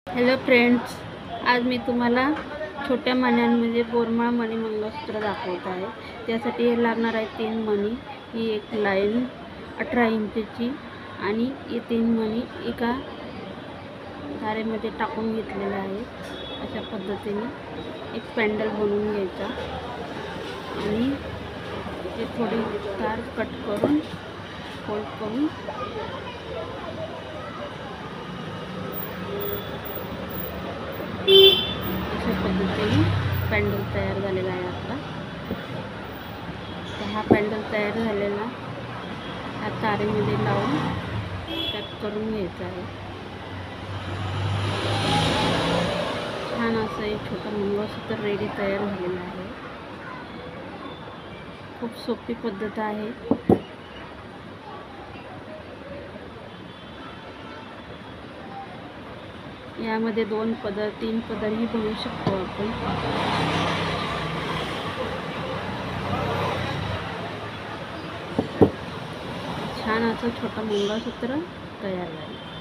Hello friends, आज मी तुम्हाला छोट्या मण्यांमध्ये बोरमाळ मणी मंगळसूत्र दाखवत आहे। त्यासाठी हे लागणार आहे 3 मणी। ही एक लाईन 18 इंचची आणि हे 3 मणी एका तारेमध्ये टाकून घेतलेले आहेत। अशा पद्धतीने एक पॅन्डल बनवून घ्यायचा आणि ते थोडी तार कट करून फोल्ड करून अशा पद्धतीने पॅन्डल तयार झालेला आहे आपला। तर हा पॅन्डल तयार झालेला ह्या तारेमध्ये लावून पॅक करून घ्यायचा आहे। छान असं एक छोटं मंगळसूत्र रेडी तयार झालेलं आहे। खूप सोपी पद्धत आहे। यामध्ये 2 पदर 3 पदरही बनवू शकतो आपण। छान असं छोटं मंगळसूत्र तयार झालं।